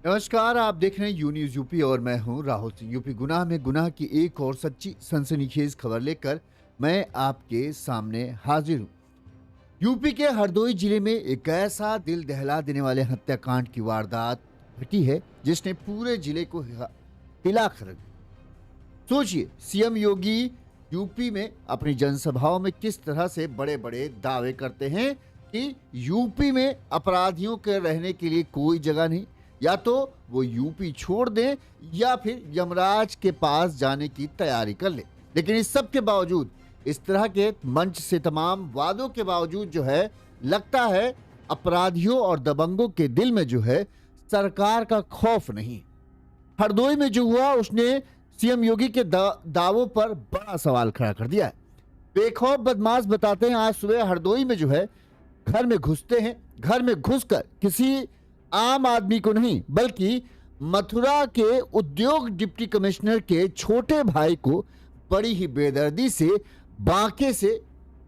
नमस्कार, आप देख रहे हैं यू न्यूज यूपी और मैं हूं राहुल सिंह। यूपी गुनाह में गुनाह की एक और सच्ची सनसनीखेज खबर लेकर मैं आपके सामने हाजिर हूं। यूपी के हरदोई जिले में एक ऐसा दिल दहला देने वाले हत्याकांड की वारदात घटी है जिसने पूरे जिले को हिला कर रख दिया। सोचिए, सीएम योगी यूपी में अपनी जनसभाओं में किस तरह से बड़े बड़े दावे करते हैं कि यूपी में अपराधियों के रहने के लिए कोई जगह नहीं, या तो वो यूपी छोड़ दें या फिर यमराज के पास जाने की तैयारी कर ले। लेकिन इस सब के बावजूद, इस तरह के मंच से तमाम वादों के बावजूद जो है, लगता है अपराधियों और दबंगों के दिल में जो है सरकार का खौफ नहीं। हरदोई में जो हुआ उसने सीएम योगी के दावों पर बड़ा सवाल खड़ा कर दिया है। बेखौफ बदमाश बताते हैं आज सुबह हरदोई में जो है घर में घुसते हैं, घर में घुसकर किसी आम आदमी को नहीं बल्कि मथुरा के उद्योग डिप्टी कमिश्नर के छोटे भाई को बड़ी ही बेदर्दी से बांके से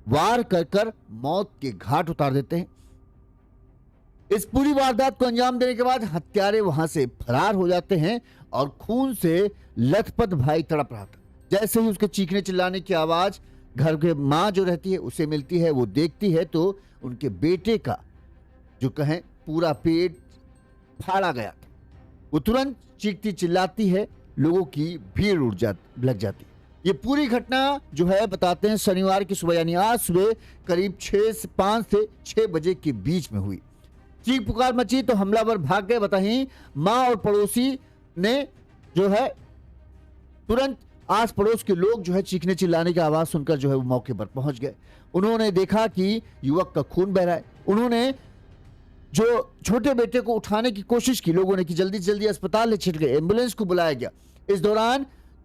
वार कर कर मौत के घाट उतार देते हैं। इस पूरी वारदात को अंजाम देने के बाद हत्यारे वहां से फरार हो जाते हैं और खून से लथपथ भाई तड़प रहा था। जैसे ही उसके चीखने चिल्लाने की आवाज घर के मां जो रहती है उसे मिलती है, वो देखती है तो उनके बेटे का जो कहें पूरा पेट फाड़ा गया था। वो तुरंत चीखती चिल्लाती है, लोगों की भीड़ लग जाती। ये पूरी घटना जो है बताते हैं शनिवार की सुबह यानी आज सुबह करीब 5 से 6 बजे के बीच में हुई। चीख पुकार मची तो हमलावर भाग गए। बताइए, मां और पड़ोसी ने जो है तुरंत आस पड़ोस के लोग जो है चीखने चिल्लाने की आवाज सुनकर जो है वो मौके पर पहुंच गए। उन्होंने देखा कि युवक का खून बह रहा है। उन्होंने जो छोटे बेटे को उठाने की कोशिश की लोगों ने कि जल्दी से जल्दी अस्पताल ले छिट गए, एम्बुलेंस को बुलाया गया। इस दौरान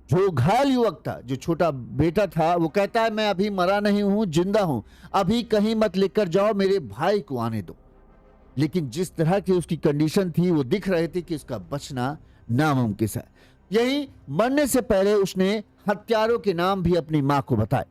जो घायल युवक था, जो छोटा बेटा था, वो कहता है मैं अभी मरा नहीं हूं, जिंदा हूं, अभी कहीं मत लेकर जाओ, मेरे भाई को आने दो। लेकिन जिस तरह की उसकी कंडीशन थी वो दिख रहे थे कि उसका बचना नामुमकिन है। यही मरने से पहले उसने हत्यारों के नाम भी अपनी मां को बताए।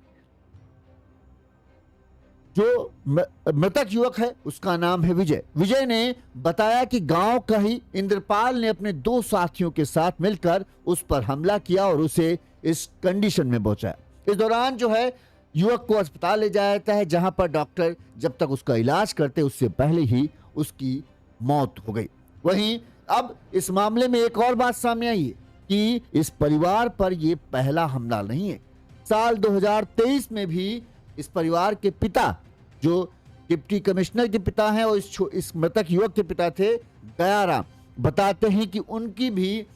जो मृतक युवक है उसका नाम है विजय। विजय ने बताया कि गांव का ही इंद्रपाल ने अपने 2 साथियों के साथ मिलकर उस पर हमला किया और उसे इस कंडीशन में पहुंचाया। इस दौरान जो है युवक को अस्पताल ले जाया जाता है, जहां पर डॉक्टर जब तक उसका इलाज करते उससे पहले ही उसकी मौत हो गई। वहीं अब इस मामले में एक और बात सामने आई है कि इस परिवार पर यह पहला हमला नहीं है। साल 2023 में भी इस परिवार के पिता, जो डिप्टी कमिश्नर के पिता हैं और इस मृतक युवक के पिता थे दयाराम, बताते हैं कि उनकी भी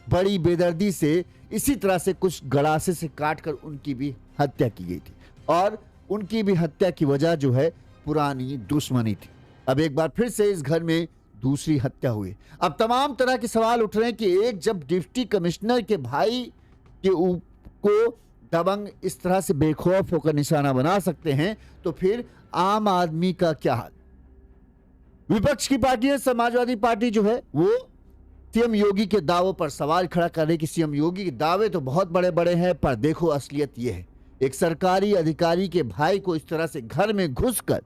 बड़ी बेदर्दी से इसी तरह से कुछ गड़ासे से काटकर उनकी भी हत्या की गई थी और उनकी भी हत्या की वजह जो है पुरानी दुश्मनी थी। अब एक बार फिर से इस घर में दूसरी हत्या हुई। अब तमाम तरह के सवाल उठ रहे हैं कि एक जब डिप्टी कमिश्नर के भाई के को दबंग इस तरह से बेखौफ होकर निशाना बना सकते हैं तो फिर आम आदमी का क्या हाल। विपक्ष की पार्टी है समाजवादी पार्टी जो है वो सीएम योगी के दावों पर सवाल खड़ा कर रही कि सीएम योगी के दावे तो बहुत बड़े बड़े हैं, पर देखो असलियत ये है, एक सरकारी अधिकारी के भाई को इस तरह से घर में घुसकर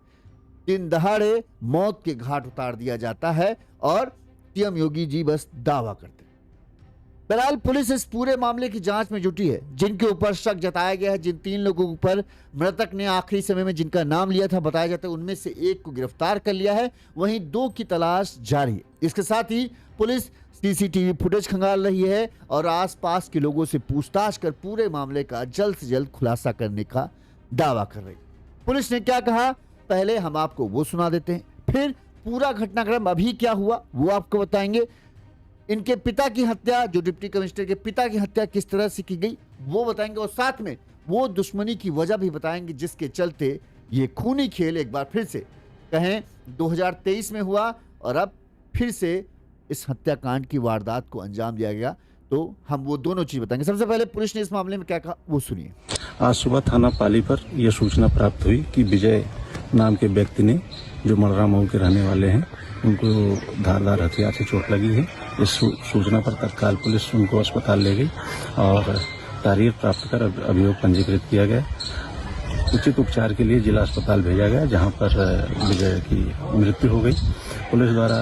दिन दहाड़े मौत के घाट उतार दिया जाता है और सीएम योगी जी बस दावा करते हैं। बहरहाल पुलिस इस पूरे मामले की जांच में जुटी है। जिनके ऊपर शक जताया गया है, जिन 3 लोगों पर मृतक ने आखिरी समय में जिनका नाम लिया था, बताया जाता है उनमें से 1 को गिरफ्तार कर लिया है, वहीं 2 की तलाश जारी है। इसके साथ ही पुलिस सीसीटीवी फुटेज खंगाल रही है और आसपास के लोगों से पूछताछ कर पूरे मामले का जल्द से जल्द खुलासा करने का दावा कर रही है। पुलिस ने क्या कहा, पहले हम आपको वो सुना देते हैं, फिर पूरा घटनाक्रम अभी क्या हुआ वो आपको बताएंगे। इनके पिता की हत्या, जो डिप्टी कमिश्नर के पिता की हत्या किस तरह से की गई वो बताएंगे और साथ में वो दुश्मनी की वजह भी बताएंगे जिसके चलते ये खूनी खेल एक बार फिर से कहें 2023 में हुआ और अब फिर से इस हत्याकांड की वारदात को अंजाम दिया गया। तो हम वो दोनों चीज बताएंगे। सबसे पहले पुलिस ने इस मामले में क्या कहा वो सुनिए। आज सुबह थाना पाली पर यह सूचना प्राप्त हुई कि विजय नाम के व्यक्ति ने, जो मलरा मऊ के रहने वाले हैं, उनको धारदार हथियार से चोट लगी है। इस सूचना पर तत्काल पुलिस उनको अस्पताल ले गई और तारीख प्राप्त कर अभियोग पंजीकृत किया गया। उचित उपचार के लिए जिला अस्पताल भेजा गया, जहां पर विजय की मृत्यु हो गई। पुलिस द्वारा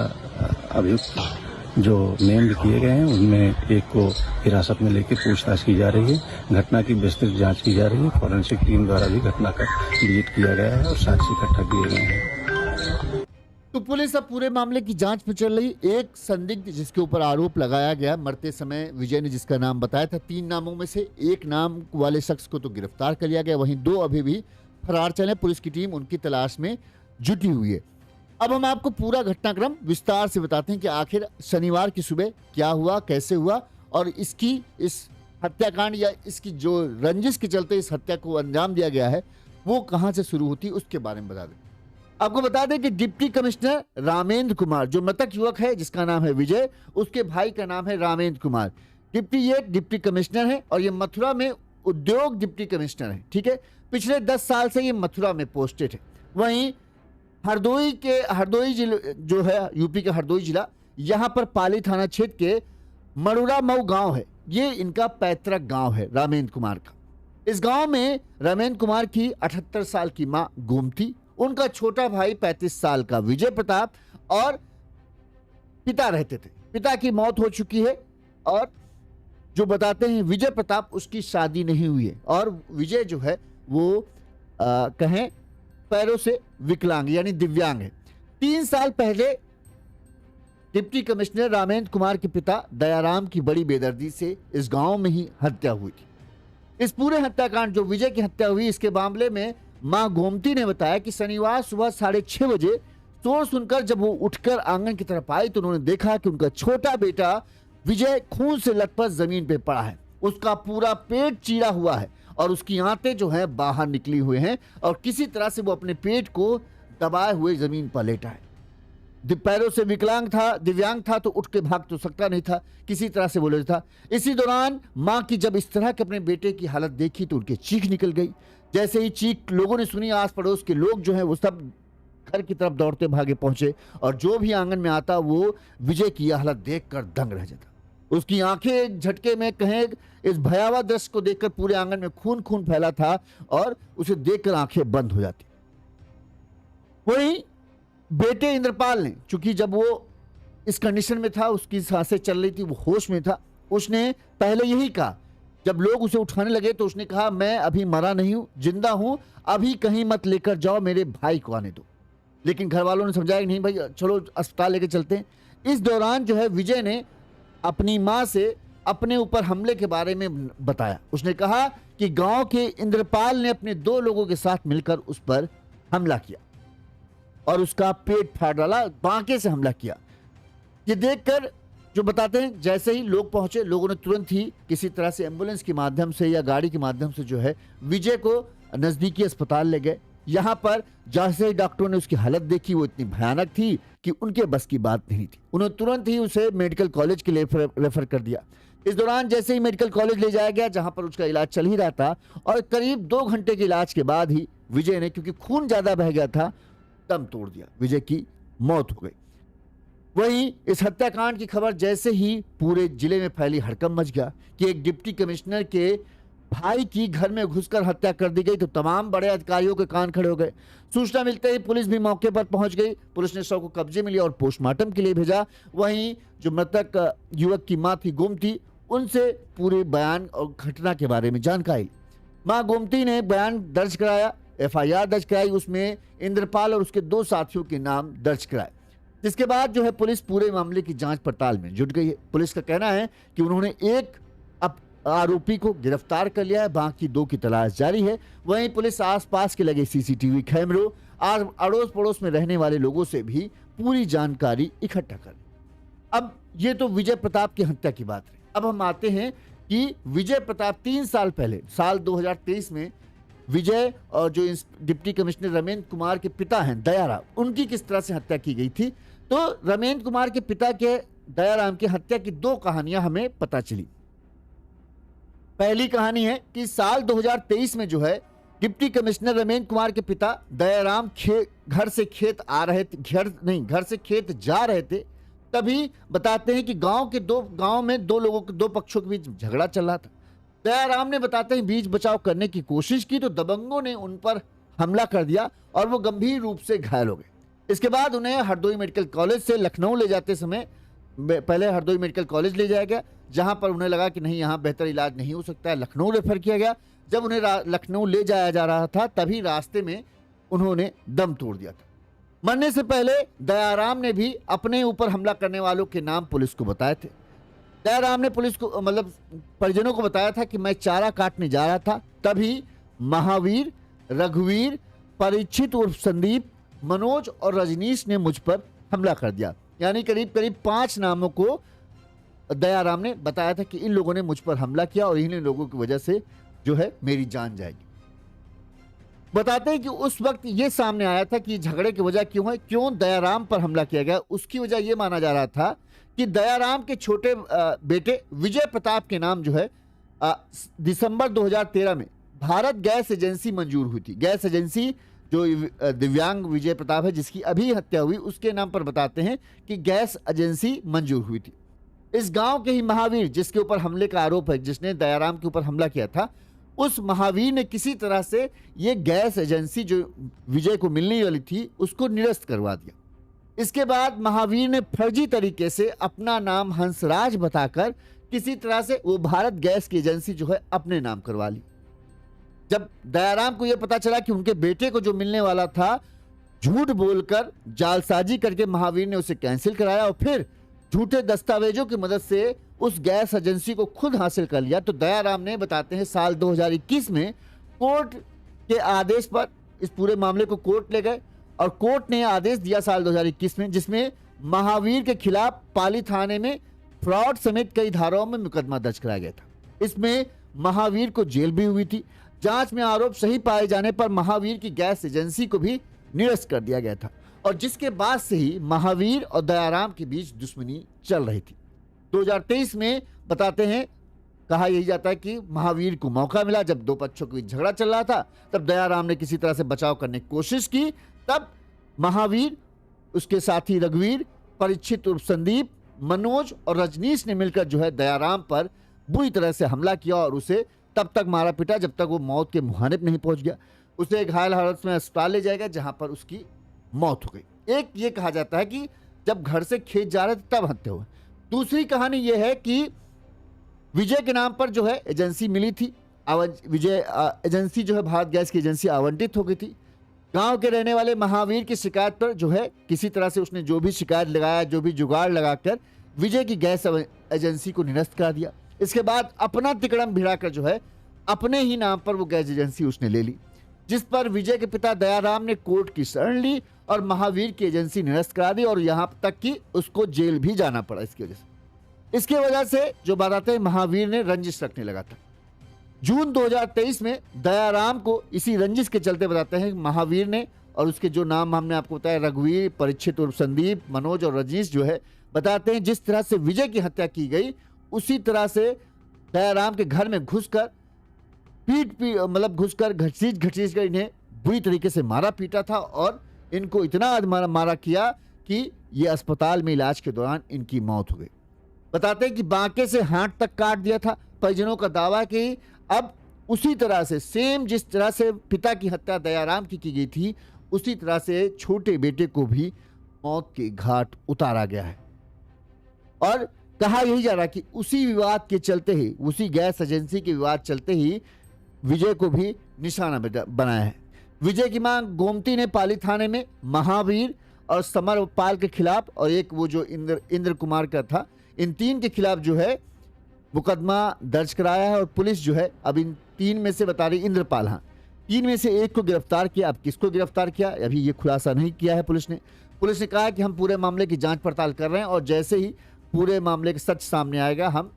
अभियुक्त जो नेम्ड किए गए हैं उनमें एक को हिरासत में लेकर पूछताछ की जा रही है। घटना की विस्तृत जांच की जा रही है। फॉरेंसिक टीम द्वारा भी घटना का विजिट किया गया है और साक्ष्य इकट्ठा किए गए हैं। तो पुलिस अब पूरे मामले की जांच में चल रही। एक संदिग्ध जिसके ऊपर आरोप लगाया गया मरते समय विजय ने जिसका नाम बताया था, 3 नामों में से एक नाम वाले शख्स को तो गिरफ्तार कर लिया गया, वहीं 2 अभी भी फरार चले। पुलिस की टीम उनकी तलाश में जुटी हुई है। अब हम आपको पूरा घटनाक्रम विस्तार से बताते हैं कि आखिर शनिवार की सुबह क्या हुआ, कैसे हुआ और इस हत्याकांड या इसकी जो रंजिश के चलते इस हत्या को अंजाम दिया गया है वो कहां से शुरू होती है उसके बारे में बता दें। आपको बता दें कि डिप्टी कमिश्नर रामेंद्र कुमार, जो मृतक युवक है जिसका नाम है विजय, उसके भाई का नाम है रामेंद्र कुमार। ये डिप्टी कमिश्नर है और ये मथुरा में उद्योग डिप्टी कमिश्नर है। ठीक है, पिछले 10 साल से ये मथुरा में पोस्टेड है। वहीं हरदोई जिला जो है यूपी का हरदोई जिला, यहां पर पाली थाना क्षेत्र के मड़ुरा मऊ गांव है, ये इनका पैतृक गांव है रामेंद्र कुमार का। इस गांव में रामेंद्र कुमार की 78 साल की मां गोमती, उनका छोटा भाई 35 साल का विजय प्रताप और पिता रहते थे। पिता की मौत हो चुकी है और जो बताते हैं विजय प्रताप, उसकी शादी नहीं हुई है और विजय जो है वो कहें पैरों से विकलांग यानी दिव्यांग है। 3 साल पहले डिप्टी कमिश्नर रामेंद्र कुमार के पिता दयाराम की बड़ी बेदर्दी से इस गांव में ही हत्या हुई थी। इस पूरे हत्याकांड जो विजय की हत्या हुई, इसके मामले में मां गोमती ने बताया कि शनिवार सुबह 6:30 बजे शोर सुनकर जब वो उठकर आंगन की तरफ आई तो उन्होंने देखा कि उनका छोटा बेटा विजय खून से लथपथ जमीन पे पड़ा है। उसका पूरा पेट चीरा हुआ है और उसकी आंतें जो है बाहर निकली हुए हैं और किसी तरह से वो अपने पेट को दबाए हुए जमीन पर लेटा है। पैरों से विकलांग था, दिव्यांग था तो उठ के भाग तो सकता नहीं था, किसी तरह से बोले था। इसी दौरान मां की जब इस तरह के अपने बेटे की हालत देखी तो उनकी चीख निकल गई। जैसे ही चीख लोगों ने सुनी, आस पड़ोस के लोग जो हैं वो सब घर की तरफ दौड़ते भागे पहुंचे और जो भी आंगन में आता वो विजय की यह हालत देखकर दंग रह जाता। उसकी आंखें झटके में कहें इस भयावह दृश्य को देखकर पूरे आंगन में खून खून फैला था और उसे देखकर आंखें बंद हो जाती। वहीं बेटे इंद्रपाल ने, चूंकि जब वो इस कंडीशन में था, उसकी सांसें चल रही थी, वो होश में था, उसने पहले यही कहा। जब लोग उसे उठाने लगे तो उसने कहा, मैं अभी मरा नहीं हूं, जिंदा हूं, अभी कहीं मत लेकर जाओ, मेरे भाई को आने दो। लेकिन घर वालों ने समझाया नहीं भाई चलो अस्पताल लेके चलते हैं। इस दौरान जो है विजय ने अपनी मां से अपने ऊपर हमले के बारे में बताया। उसने कहा कि गांव के इंद्रपाल ने अपने 2 लोगों के साथ मिलकर उस पर हमला किया और उसका पेट फाड़ डाला, बांके से हमला किया। ये देखकर जो बताते हैं जैसे ही लोग पहुंचे, लोगों ने तुरंत ही किसी तरह से एम्बुलेंस के माध्यम से या गाड़ी के माध्यम से जो है विजय को नजदीकी अस्पताल ले गए। यहां पर जैसे ही डॉक्टरों ने उसकी हालत देखी वो इतनी भयानक थी कि उनके बस की बात नहीं थी। उन्होंने तुरंत ही उसे मेडिकल कॉलेज के लिए रेफर कर दिया। इस दौरान जैसे ही मेडिकल कॉलेज ले जाया गया जहां पर उसका इलाज चल ही रहा था और करीब 2 घंटे के इलाज के बाद ही विजय ने, क्योंकि खून ज्यादा बह गया था, दम तोड़ दिया। विजय की मौत हो गई। वहीं इस हत्याकांड की खबर जैसे ही पूरे जिले में फैली, हड़कंप मच गया कि एक डिप्टी कमिश्नर के भाई की घर में घुसकर हत्या कर दी गई। तो तमाम बड़े अधिकारियों के कान खड़े हो गए। सूचना मिलते ही पुलिस भी मौके पर पहुंच गई। पुलिस ने शव को कब्जे में लिया और पोस्टमार्टम के लिए भेजा। वहीं जो मृतक युवक की मां थी गोमती, उनसे पूरे बयान और घटना के बारे में जानकारी। मां गोमती ने बयान दर्ज कराया, FIR दर्ज कराई, उसमें इंद्रपाल और उसके 2 साथियों के नाम दर्ज कराए। जिसके बाद जो है पुलिस पूरे मामले की जांच पड़ताल में जुट गई है। पुलिस का कहना है कि उन्होंने एक आरोपी को गिरफ्तार कर लिया है, बाकी 2 की तलाश जारी है। वहीं पुलिस आसपास के लगे CCTV कैमरों और अड़ोस पड़ोस में रहने वाले लोगों से भी पूरी जानकारी इकट्ठा कर। अब ये तो विजय प्रताप की हत्या की बात है। अब हम आते हैं कि विजय प्रताप 3 साल पहले, साल 2023 में विजय और जो डिप्टी कमिश्नर रामेंद्र कुमार के पिता हैं दयाराम, उनकी किस तरह से हत्या की गई थी। तो रामेंद्र कुमार के पिता के दयाराम की हत्या की 2 कहानियां हमें पता चली। पहली कहानी है कि साल 2023 में जो है डिप्टी कमिश्नर रामेंद्र कुमार के पिता दयाराम घर से खेत जा रहे थे। तभी बताते हैं कि गांव में 2 पक्षों के बीच झगड़ा चल रहा था। दयाराम ने बताते हैं बीच बचाव करने की कोशिश की तो दबंगों ने उन पर हमला कर दिया और वो गंभीर रूप से घायल हो गए। इसके बाद उन्हें हरदोई मेडिकल कॉलेज से लखनऊ ले जाते समय पहले हरदोई मेडिकल कॉलेज ले जाया गया, जहां पर उन्हें लगा कि नहीं यहाँ बेहतर इलाज नहीं हो सकता है, लखनऊ रेफर किया गया। जब उन्हें लखनऊ ले जाया जा रहा था तभी रास्ते में उन्होंने दम तोड़ दिया था। मरने से पहले दयाराम ने भी अपने ऊपर हमला करने वालों के नाम पुलिस को बताए थे। दयाराम ने पुलिस को मतलब परिजनों को बताया था कि मैं चारा काटने जा रहा था, तभी महावीर, रघुवीर, परीक्षित उर्फ संदीप, मनोज और रजनीश ने मुझ पर हमला कर दिया। यानी करीब करीब 5 नामों को दयाराम ने बताया था कि इन लोगों ने मुझ पर हमला किया और इन्हीं लोगों की वजह से जो है मेरी जान जाएगी। बताते हैं कि उस वक्त ये सामने आया था कि झगड़े की वजह क्यों है, क्यों दयाराम पर हमला किया गया। उसकी वजह यह माना जा रहा था कि दयाराम के छोटे बेटे विजय प्रताप के नाम जो है दिसंबर 2013 में भारत गैस एजेंसी मंजूर हुई थी। गैस एजेंसी जो दिव्यांग विजय प्रताप है जिसकी अभी हत्या हुई, उसके नाम पर बताते हैं कि गैस एजेंसी मंजूर हुई थी। इस गांव के ही महावीर जिसके ऊपर हमले का आरोप है, जिसने दयाराम के ऊपर हमला किया था, उस महावीर ने किसी तरह से ये गैस एजेंसी जो विजय को मिलने वाली थी उसको निरस्त करवा दिया। इसके बाद महावीर ने फर्जी तरीके से अपना नाम हंसराज बताकर किसी तरह से वो भारत गैस की एजेंसी जो है अपने नाम करवा ली। जब दयाराम को यह पता चला कि उनके बेटे को जो मिलने वाला था, झूठ बोलकर जालसाजी करके महावीर ने उसे कैंसिल कराया और फिर झूठे दस्तावेजों की मदद से उस गैस एजेंसी को खुद हासिल कर लिया। तो दयाराम ने बताते हैं साल 2021 में कोर्ट के आदेश पर इस पूरे मामले को कोर्ट ले गए और कोर्ट ने आदेश दिया साल 2021 में, जिसमें महावीर के खिलाफ पाली थाने में फ्रॉड समेत कई धाराओं में मुकदमा दर्ज कराया गया था। इसमें महावीर को जेल भी हुई थी। जांच में आरोप सही पाए जाने पर महावीर की गैस एजेंसी को भी निरस्त कर दिया गया था और जिसके बाद से ही महावीर और दयाराम के बीच दुश्मनी चल रही थी। 2023 में बताते हैं, कहा यही जाता है कि महावीर को मौका मिला जब दो पक्षों के बीच झगड़ा चल रहा था, तब दयाराम ने किसी तरह से बचाव करने की कोशिश की। तब महावीर, उसके साथी रघुवीर, परीक्षित उर्फ संदीप, मनोज और रजनीश ने मिलकर जो है दयाराम पर बुरी तरह से हमला किया और उसे तब तक मारा पीटा जब तक वो मौत के मुहाने पर नहीं पहुंच गया। उसे घायल हालत में अस्पताल ले जाया गया जहां पर उसकी मौत हो गई। एक ये कहा जाता है कि जब घर से खेत जा रहे थे तब हत्या हुई। दूसरी कहानी यह है कि विजय के नाम पर जो है एजेंसी मिली थी, विजय एजेंसी जो है भारत गैस की एजेंसी आवंटित हो गई थी। गांव के रहने वाले महावीर की शिकायत पर जो है किसी तरह से उसने जो भी शिकायत लगाया, जो भी जुगाड़ लगाकर विजय की गैस एजेंसी को निरस्त करा दिया। इसके बाद अपना तिकड़म भिड़ाकर जो है अपने ही नाम पर वो गैस एजेंसी उसने ले ली, जिस पर विजय के पिता दयाराम ने कोर्ट की शरण ली और महावीर की एजेंसी निरस्त करा दी और यहां तक कि उसको जेल भी जाना पड़ा इसकी वजह से जो बताते हैं महावीर ने रंजिश रखने लगा था। जून 2023 में दयाराम को इसी रंजिश के चलते बताते हैं महावीर ने, और उसके जो नाम हमने आपको बताया रघुवीर, परीक्षित उर्फ संदीप, मनोज और रजनीश जो है, बताते हैं जिस तरह से विजय की हत्या की गई उसी तरह से दयाराम के घर में घुसकर मतलब घुसकर घसीट कर इन्हें बुरी तरीके से मारा पीटा था और इनको इतना मारा किया कि ये अस्पताल में इलाज के दौरान इनकी मौत हो गई। बताते हैं कि बांके से हाथ तक काट दिया था। परिजनों का दावा कि अब उसी तरह से सेम जिस तरह से पिता की हत्या दयाराम की गई थी उसी तरह से छोटे बेटे को भी मौत के घाट उतारा गया है। और कहा यही जा रहा कि उसी विवाद के चलते ही, उसी गैस एजेंसी के विवाद चलते ही विजय को भी निशाना बनाया है। विजय की मां गोमती ने पाली थाने में महावीर और समरपाल के खिलाफ और एक वो जो इंद्र कुमार का था, इन 3 के खिलाफ जो है मुकदमा दर्ज कराया है और पुलिस जो है अब इन 3 में से बता रही इंद्रपाल, हाँ 3 में से एक को गिरफ्तार किया। अब किसको गिरफ्तार किया अभी ये खुलासा नहीं किया है पुलिस ने कहा कि हम पूरे मामले की जांच पड़ताल कर रहे हैं और जैसे ही पूरे मामले का सच सामने आएगा हम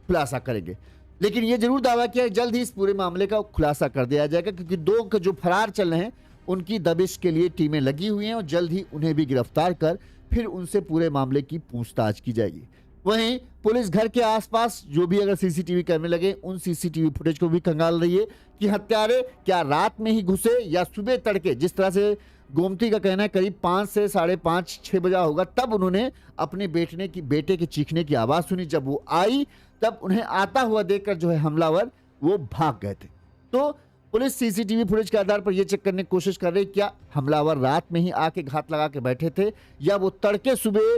खुलासा करेंगे। लेकिन ये जरूर दावा किया जल्द ही इस पूरे मामले का खुलासा कर दिया जाएगा, क्योंकि 2 के जो फरार चल रहे हैं उनकी दबिश के लिए टीमें लगी हुई हैं और जल्द ही उन्हें भी गिरफ्तार कर फिर उनसे पूरे मामले की पूछताछ की जाएगी। वहीं पुलिस घर के आसपास जो भी अगर सीसीटीवी कैमरे लगे उन सीसीटीवी फुटेज को भी खंगाल रही है कि हत्यारे क्या रात में ही घुसे या सुबह तड़के, जिस तरह से गोमती का कहना है करीब 5 से 5:30 6 बजा होगा, तब उन्होंने अपने बेटे के चीखने की आवाज़ सुनी। जब वो आई तब उन्हें आता हुआ देखकर जो है हमलावर वो भाग गए थे। तो पुलिस सीसीटीवी फुटेज के आधार पर यह चेक करने की कोशिश कर रही क्या हमलावर रात में ही आके घात लगा के बैठे थे या वो तड़के सुबह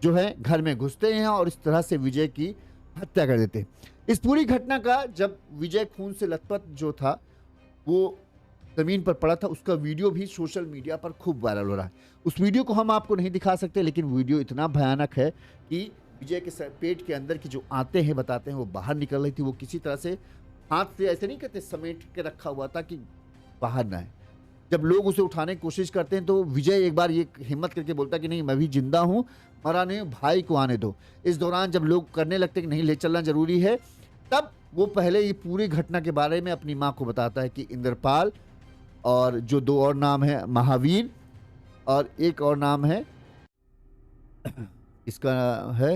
जो है घर में घुसते हैं और इस तरह से विजय की हत्या कर देते हैं। इस पूरी घटना का जब विजय खून से लथपथ जो था वो ज़मीन पर पड़ा था, उसका वीडियो भी सोशल मीडिया पर खूब वायरल हो रहा है। उस वीडियो को हम आपको नहीं दिखा सकते, लेकिन वीडियो इतना भयानक है कि विजय के पेट के अंदर की जो आंतें हैं बताते हैं वो बाहर निकल रही थी। वो किसी तरह से हाथ से ऐसे नहीं कहते समेट के रखा हुआ था कि बाहर ना आए। जब लोग उसे उठाने की कोशिश करते हैं तो विजय एक बार ये हिम्मत करके बोलता है कि नहीं, मैं भी जिंदा हूँ, मरा नहीं हूं, भाई को आने दो। इस दौरान जब लोग करने लगते कि नहीं ले चलना जरूरी है, तब वो पहले ये पूरी घटना के बारे में अपनी माँ को बताता है कि इंद्रपाल और जो दो और नाम है महावीर और एक और नाम है इसका है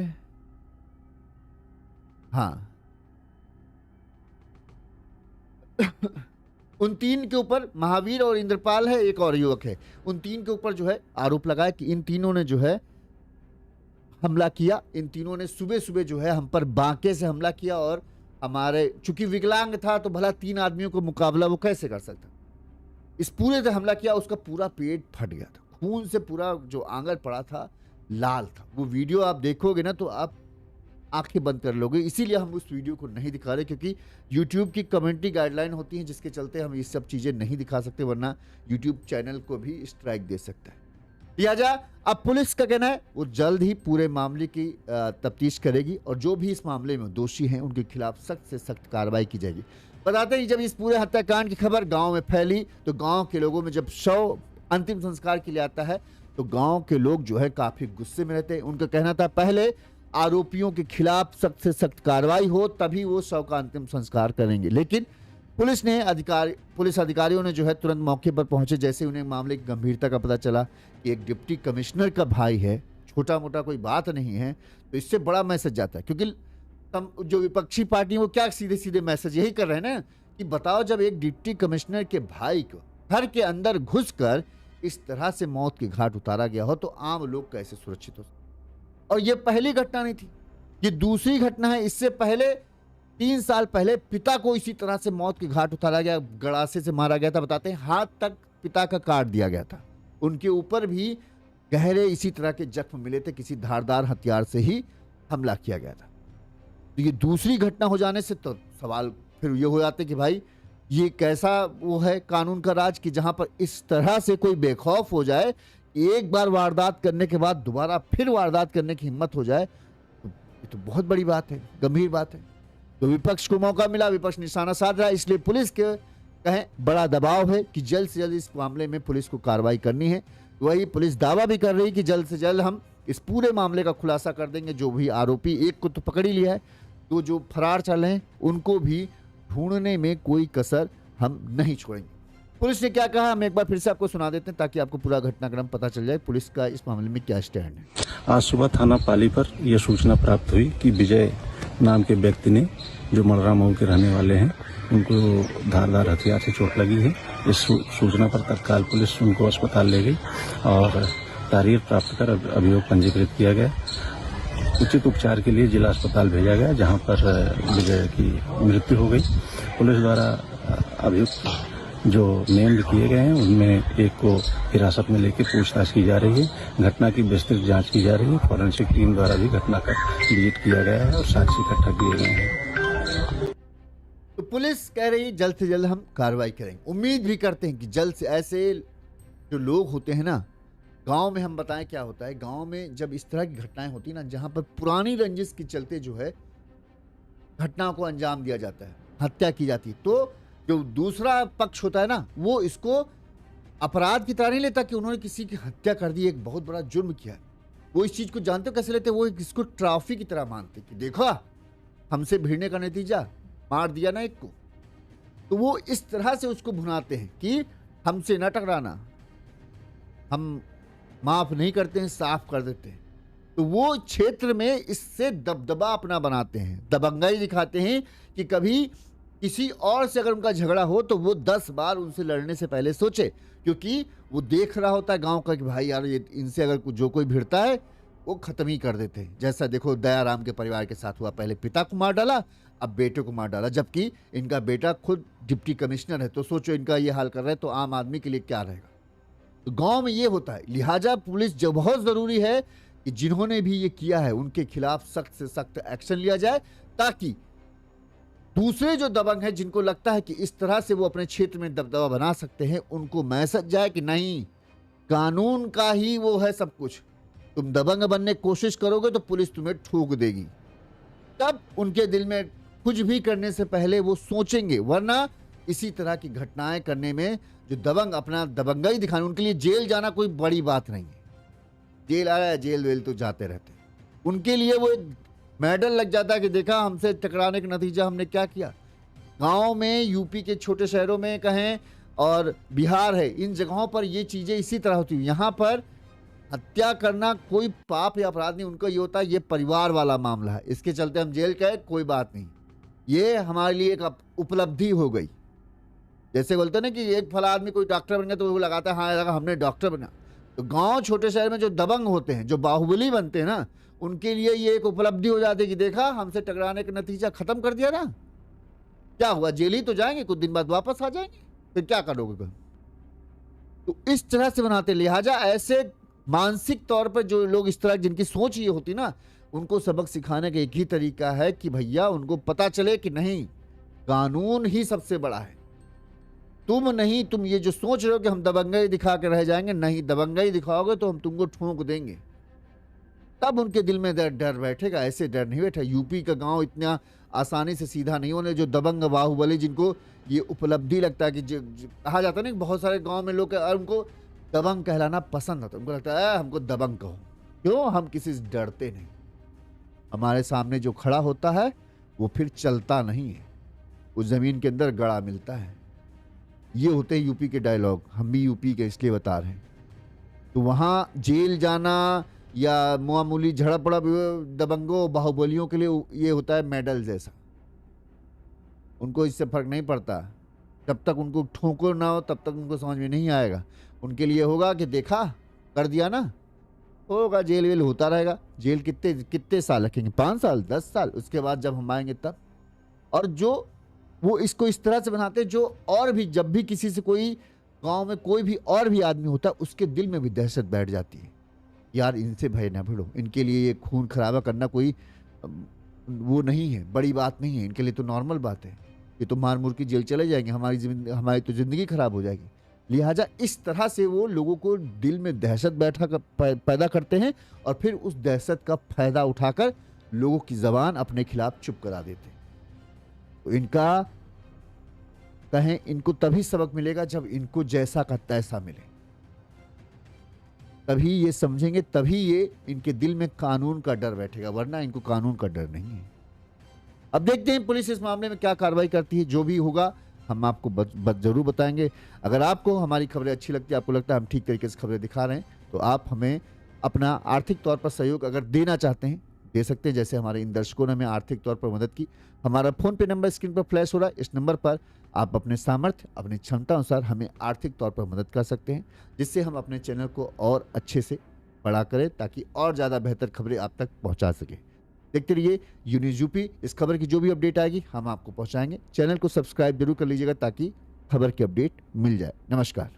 हाँ उन तीन के ऊपर महावीर और इंद्रपाल है, एक और युवक है, उन तीन के ऊपर जो है आरोप लगाया कि इन तीनों ने जो है हमला किया। इन तीनों ने सुबह सुबह जो है हम पर बांके से हमला किया और हमारे चूंकि विकलांग था तो भला तीन आदमियों को मुकाबला वो कैसे कर सकता। इस पूरे से हमला किया, उसका पूरा पेट फट गया था, खून से पूरा जो आंगन पड़ा था लाल था। वो वीडियो आप देखोगे ना तो आप आंखें बंद कर लोगे। इसीलिए हम उस वीडियो को नहीं दिखा रहे, क्योंकि YouTube की कम्युनिटी गाइडलाइन होती है जिसके चलते हम ये सब चीज़ें नहीं दिखा सकते, वरना YouTube चैनल को भी स्ट्राइक दे सकता है। लिहाजा अब पुलिस का कहना है वो जल्द ही पूरे मामले की तफ्तीश करेगी और जो भी इस मामले में दोषी हैं उनके खिलाफ सख्त से सख्त कार्रवाई की जाएगी। बताते हैं जब इस पूरे हत्याकांड की खबर गांव में फैली तो गांव के लोगों में जब शव अंतिम संस्कार के लिए आता है तो गांव के लोग जो है काफी गुस्से में रहते हैं। उनका कहना था पहले आरोपियों के खिलाफ सख्त से सख्त कार्रवाई हो तभी वो शव का अंतिम संस्कार करेंगे, लेकिन पुलिस अधिकारियों ने जो है तुरंत मौके पर पहुंचे। जैसे उन्हें मामले की गंभीरता का पता चला कि एक डिप्टी कमिश्नर का भाई है, छोटा मोटा कोई बात नहीं है, तो इससे बड़ा मैसेज जाता है। क्योंकि जो विपक्षी पार्टी वो क्या सीधे सीधे मैसेज यही कर रहे हैं ना कि बताओ जब एक डिप्टी कमिश्नर के भाई को घर के अंदर घुसकर इस तरह से मौत के घाट उतारा गया हो तो आम लोग कैसे सुरक्षित हो। और ये पहली घटना नहीं थी, ये दूसरी घटना है। इससे पहले 3 साल पहले पिता को इसी तरह से मौत के घाट उतारा गया, गड़ासे से मारा गया था। बताते हैं हाथ तक पिता का काट दिया गया था, उनके ऊपर भी गहरे इसी तरह के जख्म मिले थे, किसी धारदार हथियार से ही हमला किया गया था। तो ये दूसरी घटना हो जाने से तो सवाल फिर ये हो जाते कि भाई ये कैसा वो है कानून का राज कि जहां पर इस तरह से कोई बेखौफ हो जाए, एक बार वारदात करने के बाद दोबारा फिर वारदात करने की हिम्मत हो जाए, तो ये तो बहुत बड़ी बात है, गंभीर बात है। तो विपक्ष को मौका मिला, विपक्ष निशाना साध रहा है, इसलिए पुलिस के कहें बड़ा दबाव है कि जल्द से जल्द इस मामले में पुलिस को कार्रवाई करनी है। वही पुलिस दावा भी कर रही कि जल्द से जल्द हम इस पूरे मामले का खुलासा कर देंगे। जो भी आरोपी, एक को तो पकड़ ही लिया है, तो जो फरार चल रहे हैं उनको भी ढूंढने में कोई कसर हम नहीं छोड़ेंगे। पुलिस ने क्या कहा हम एक बार फिर से आपको सुना देते हैं ताकि आपको पूरा घटनाक्रम पता चल जाए, पुलिस का इस मामले में क्या स्टैंड है। आज सुबह थाना पाली पर यह सूचना प्राप्त हुई कि विजय नाम के व्यक्ति ने, जो मलरा मऊ के रहने वाले हैं, उनको धारदार हथियार से चोट लगी है। इस सूचना पर तत्काल पुलिस उनको अस्पताल ले गई और तारीख प्राप्त कर अभियोग पंजीकृत किया गया। उचित उपचार के लिए जिला अस्पताल भेजा गया, जहां पर विजय की मृत्यु हो गई। पुलिस द्वारा अभियुक्त जो नेम्ड किए गए हैं उनमें एक को हिरासत में लेकर पूछताछ की जा रही है। घटना की विस्तृत जांच की जा रही है। फॉरेंसिक टीम द्वारा भी घटना का विजिट किया गया है और साक्ष्य इकट्ठा किए गए हैं। तो पुलिस कह रही है जल्द से जल्द हम कार्रवाई करेंगे। उम्मीद भी करते हैं कि जल्द से ऐसे जो लोग होते हैं ना, गांव में हम बताएं क्या होता है, गांव में जब इस तरह की घटनाएं होती है ना, जहां पर पुरानी रंजिश के चलते जो है घटना को अंजाम दिया जाता है, हत्या की जाती है, तो जो दूसरा पक्ष होता है ना वो इसको अपराध की तरह नहीं लेता कि उन्होंने किसी की हत्या कर दी, एक बहुत बड़ा जुर्म किया है। वो इस चीज को जानते हो कैसे लेते, वो इसको ट्रॉफी की तरह मानते कि देखो हमसे भिड़ने का नतीजा, मार दिया ना एक को। तो वो इस तरह से उसको भुनाते हैं कि हमसे न टकराना, हम माफ नहीं करते हैं, साफ कर देते हैं। तो वो क्षेत्र में इससे दबदबा अपना बनाते हैं, दबंगाई दिखाते हैं कि कभी किसी और से अगर उनका झगड़ा हो तो वो 10 बार उनसे लड़ने से पहले सोचे, क्योंकि वो देख रहा होता है गांव का कि भाई यार ये इनसे अगर जो कोई भिड़ता है वो खत्म ही कर देते हैं। जैसा देखो दयाराम के परिवार के साथ हुआ, पहले पिता को मार डाला, अब बेटे को मार डाला, जबकि इनका बेटा खुद डिप्टी कमिश्नर है। तो सोचो इनका ये हाल कर रहे हैं तो आम आदमी के लिए क्या रहेगा। तो गांव में ये होता है। लिहाजा पुलिस जो बहुत ज़रूरी है कि जिन्होंने भी ये किया है उनके खिलाफ सख्त से सख्त एक्शन लिया जाए, ताकि दूसरे जो दबंग हैं जिनको लगता है कि इस तरह से वो अपने क्षेत्र में दबदबा बना सकते हैं, उनको मैसेज जाए कि नहीं, कानून का ही वो है सब कुछ। तुम दबंग बनने की कोशिश करोगे तो पुलिस तुम्हें ठोक देगी। तब उनके दिल में कुछ भी करने से पहले वो सोचेंगे, वरना इसी तरह की घटनाएं करने में जो दबंग अपना दबंगाई दिखाने, उनके लिए जेल जाना कोई बड़ी बात नहीं है। जेल आ रहा है, जेल वेल तो जाते रहते हैं। उनके लिए वो एक मेडल लग जाता है कि देखा हमसे टकराने का नतीजा हमने क्या किया। गांव में, यूपी के छोटे शहरों में कहें और बिहार है, इन जगहों पर ये चीज़ें इसी तरह होती हैं। यहाँ पर हत्या करना कोई पाप या अपराध नहीं, उनको ये होता है ये परिवार वाला मामला है, इसके चलते हम जेल गए, कोई बात नहीं, ये हमारे लिए एक उपलब्धि हो गई। जैसे बोलते हैं ना कि एक फला आदमी कोई डॉक्टर बन गया तो वो लगाता है हाँ लगा हमने डॉक्टर बना। तो गांव छोटे शहर में जो दबंग होते हैं, जो बाहुबली बनते हैं ना, उनके लिए ये एक उपलब्धि हो जाती है कि देखा हमसे टकराने का नतीजा खत्म कर दिया ना, क्या हुआ, जेल ही तो जाएंगे, कुछ दिन बाद वापस आ जाएंगे, फिर क्या करोगे। तो इस तरह से बनाते, लिहाजा ऐसे मानसिक तौर पर जो लोग इस तरह जिनकी सोच ये होती ना, उनको सबक सिखाने का एक ही तरीका है कि भैया उनको पता चले कि नहीं, कानून ही सबसे बड़ा है। तुम नहीं, तुम ये जो सोच रहे हो कि हम दबंगाई दिखा के रह जाएंगे, नहीं, दबंगाई दिखाओगे तो हम तुमको ठोक देंगे। तब उनके दिल में डर बैठेगा, ऐसे डर नहीं बैठा। यूपी का गांव इतना आसानी से सीधा नहीं होने, जो दबंग बाहुबली जिनको ये उपलब्धि लगता है कि कहा जाता है ना, बहुत सारे गांव में लोग उनको दबंग कहलाना पसंद आता है, उनको लगता है हमको दबंग कहो। क्यों? हम किसी से डरते नहीं, हमारे सामने जो खड़ा होता है वो फिर चलता नहीं है, उस जमीन के अंदर गड़ा मिलता है। ये होते हैं यूपी के डायलॉग, हम भी यूपी के इसलिए बता रहे हैं। तो वहाँ जेल जाना या मामूली झड़प पड़ा दबंगों बाहुबलियों के लिए ये होता है मेडल जैसा, उनको इससे फर्क नहीं पड़ता। जब तक उनको ठोकर ना हो तब तक उनको समझ में नहीं आएगा। उनके लिए होगा कि देखा कर दिया ना, होगा जेल वेल होता रहेगा। जेल कितने साल रखेंगे, 5 साल 10 साल, उसके बाद जब हम आएंगे तब। और जो वो इसको इस तरह से बनाते हैं, जो और भी जब भी किसी से कोई गांव में कोई भी और भी आदमी होता है, उसके दिल में भी दहशत बैठ जाती है, यार इनसे भय ना भिड़ो, इनके लिए ये खून खराबा करना कोई वो नहीं है, बड़ी बात नहीं है, इनके लिए तो नॉर्मल बात है, ये तो मार मुर की जेल चले जाएंगे, हमारी तो ज़िंदगी खराब हो जाएगी। लिहाजा इस तरह से वो लोगों को दिल में दहशत पैदा करते हैं और फिर उस दहशत का फायदा उठाकर लोगों की ज़बान अपने खिलाफ चुप करा देते हैं। तो इनका कहें, इनको तभी सबक मिलेगा जब इनको जैसा का तैसा मिले, तभी ये समझेंगे, तभी ये इनके दिल में कानून का डर बैठेगा, वरना इनको कानून का डर नहीं है। अब देखते हैं पुलिस इस मामले में क्या कार्रवाई करती है। जो भी होगा हम आपको जरूर बताएंगे। अगर आपको हमारी खबरें अच्छी लगती है, आपको लगता है हम ठीक तरीके से खबरें दिखा रहे हैं, तो आप हमें अपना आर्थिक तौर पर सहयोग अगर देना चाहते हैं दे सकते हैं। जैसे हमारे इन दर्शकों ने हमें आर्थिक तौर पर मदद की। हमारा फ़ोन पे नंबर स्क्रीन पर फ्लैश हो रहा है, इस नंबर पर आप अपने सामर्थ्य, अपनी क्षमता अनुसार हमें आर्थिक तौर पर मदद कर सकते हैं, जिससे हम अपने चैनल को और अच्छे से बड़ा करें, ताकि और ज़्यादा बेहतर खबरें आप तक पहुँचा सकें। देखते रहिए यूनिज़ यूपी। इस खबर की जो भी अपडेट आएगी हम आपको पहुँचाएंगे। चैनल को सब्सक्राइब जरूर कर लीजिएगा ताकि खबर की अपडेट मिल जाए। नमस्कार।